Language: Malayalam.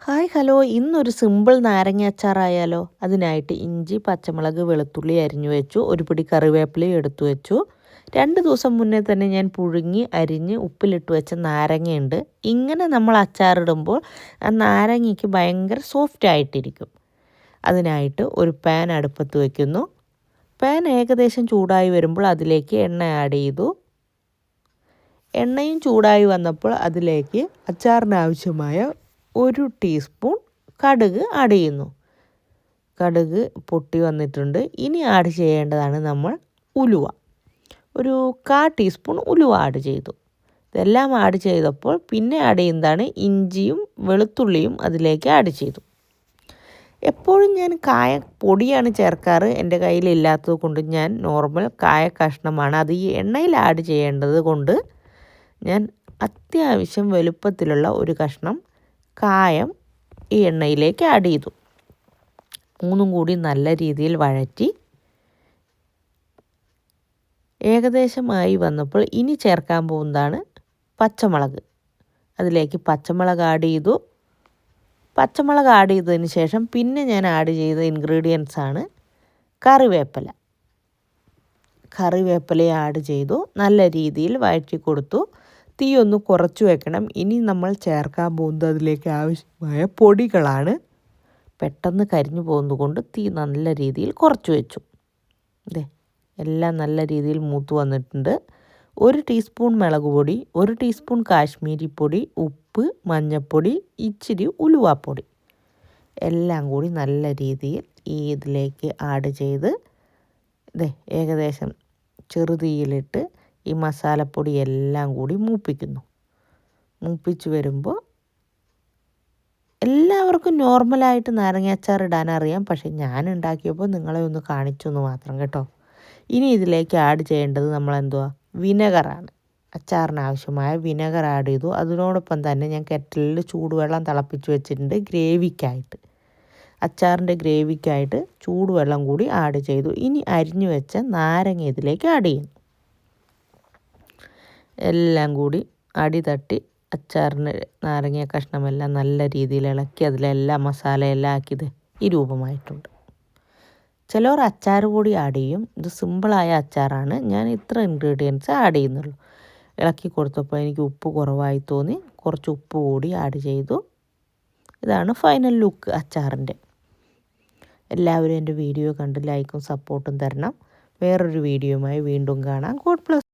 ഹായ് ഹലോ, ഇന്നൊരു സിമ്പിൾ നാരങ്ങ അച്ചാറായാലോ. അതിനായിട്ട് ഇഞ്ചി, പച്ചമുളക്, വെളുത്തുള്ളി അരിഞ്ഞു വെച്ചു. ഒരു പിടി കറിവേപ്പിലയും എടുത്തു വെച്ചു. 2 ദിവസം മുന്നേ തന്നെ ഞാൻ പുഴുങ്ങി അരിഞ്ഞ് ഉപ്പിലിട്ട് വെച്ച നാരങ്ങയുണ്ട്. ഇങ്ങനെ നമ്മൾ അച്ചാറിടുമ്പോൾ ആ നാരങ്ങയ്ക്ക് ഭയങ്കര സോഫ്റ്റ് ആയിട്ടിരിക്കും. അതിനായിട്ട് ഒരു പാൻ അടുപ്പത്ത് വയ്ക്കുന്നു. പാൻ ഏകദേശം ചൂടായി വരുമ്പോൾ അതിലേക്ക് എണ്ണ ആഡ് ചെയ്തു. എണ്ണയും ചൂടായി വന്നപ്പോൾ അതിലേക്ക് അച്ചാറിന് ആവശ്യമായ 1 ടീസ്പൂൺ കടുക് ആഡ് ചെയ്യുന്നു. കടുക് പൊട്ടി വന്നിട്ടുണ്ട്. ഇനി ആഡ് ചെയ്യേണ്ടതാണ് നമ്മൾ ഉലുവ. ഒരു 1/4 ടീസ്പൂൺ ഉലുവ ആഡ് ചെയ്തു. ഇതെല്ലാം ആഡ് ചെയ്തപ്പോൾ പിന്നെ ആഡ് ചെയ്യുന്നതാണ് ഇഞ്ചിയും വെളുത്തുള്ളിയും അതിലേക്ക് ആഡ് ചെയ്തു. എപ്പോഴും ഞാൻ കായ പൊടിയാണ് ചേർക്കാറ്. എൻ്റെ കയ്യിലില്ലാത്തത് കൊണ്ട് ഞാൻ നോർമൽ കായ കഷ്ണമാണ് അത് ഈ എണ്ണയിൽ ആഡ് ചെയ്യേണ്ടത് കൊണ്ട് ഞാൻ അത്യാവശ്യം വലുപ്പത്തിലുള്ള ഒരു കഷ്ണം കായം ഈ എണ്ണയിലേക്ക് ആഡ് ചെയ്തു. മൂന്നും കൂടി നല്ല രീതിയിൽ വഴറ്റി ഏകദേശമായി വന്നപ്പോൾ ഇനി ചേർക്കാൻ പോകുന്നതാണ് പച്ചമുളക്. അതിലേക്ക് പച്ചമുളക് ആഡ് ചെയ്തു. പച്ചമുളക് ആഡ് ചെയ്തതിന് ശേഷം പിന്നെ ഞാൻ ആഡ് ചെയ്ത ഇൻഗ്രീഡിയൻസ് ആണ് കറിവേപ്പില. കറിവേപ്പില ആഡ് ചെയ്തു. നല്ല രീതിയിൽ വഴറ്റി കൊടുത്തു. തീ ഒന്ന് കുറച്ച് വെക്കണം. ഇനി നമ്മൾ ചേർക്കാൻ പോകുന്നത് അതിലേക്ക് ആവശ്യമായ പൊടികളാണ്. പെട്ടെന്ന് കരിഞ്ഞു പോകുന്നത് കൊണ്ട് തീ നല്ല രീതിയിൽ കുറച്ച് വെച്ചു. എല്ലാം നല്ല രീതിയിൽ മൂത്ത് വന്നിട്ടുണ്ട്. 1 ടീസ്പൂൺ മുളക് പൊടി, 1 ടീസ്പൂൺ കാശ്മീരി പൊടി, ഉപ്പ്, മഞ്ഞൾപ്പൊടി, ഇച്ചിരി ഉലുവാപ്പൊടി എല്ലാം കൂടി നല്ല രീതിയിൽ ഇതിലേക്ക് ആഡ് ചെയ്ത് ഏകദേശം ചെറുതീയിലിട്ട് ഈ മസാലപ്പൊടി എല്ലാം കൂടി മൂപ്പിച്ച് വരുമ്പോൾ എല്ലാവർക്കും നോർമലായിട്ട് നാരങ്ങ അച്ചാർ ഇടാൻ അറിയാം. പക്ഷേ ഞാൻ ഉണ്ടാക്കിയപ്പോൾ നിങ്ങളെ ഒന്ന് കാണിച്ചു എന്ന് മാത്രം കേട്ടോ. ഇനി ഇതിലേക്ക് ആഡ് ചെയ്യേണ്ടത് വിനെഗറാണ്. അച്ചാറിന് ആവശ്യമായ വിനെഗർ ആഡ് ചെയ്തു. അതിനോടൊപ്പം തന്നെ ഞാൻ കെറ്റിലിൽ ചൂടുവെള്ളം തിളപ്പിച്ച് വെച്ചിട്ടുണ്ട് ഗ്രേവിക്കായിട്ട്. അച്ചാറിൻ്റെ ഗ്രേവിക്കായിട്ട് ചൂടുവെള്ളം കൂടി ആഡ് ചെയ്തു. ഇനി അരിഞ്ഞു വെച്ച നാരങ്ങ ഇതിലേക്ക് ആഡ് ചെയ്യുന്നു. എല്ലാം കൂടി അടി തട്ടി അച്ചാറിന് നാരങ്ങ കഷ്ണമെല്ലാം നല്ല രീതിയിൽ ഇളക്കി അതിലെല്ലാം മസാലയെല്ലാം ആക്കിയത് ഈ രൂപമായിട്ടുണ്ട്. ചിലർ അച്ചാർ പൊടി ആഡ് ചെയ്യും. ഇത് സിമ്പിളായ അച്ചാറാണ്. ഞാൻ ഇത്ര ഇൻഗ്രീഡിയൻസ് ആഡ് ചെയ്യുന്നുള്ളൂ. ഇളക്കി കൊടുത്തപ്പോൾ എനിക്ക് ഉപ്പ് കുറവായി തോന്നി. കുറച്ച് ഉപ്പ് കൂടി ആഡ് ചെയ്തു. ഇതാണ് ഫൈനൽ ലുക്ക് അച്ചാറിൻ്റെ. എല്ലാവരും എൻ്റെ വീഡിയോ കണ്ട് ലൈക്കും സപ്പോർട്ടും തരണം. വേറൊരു വീഡിയോയുമായി വീണ്ടും കാണാം. God bless.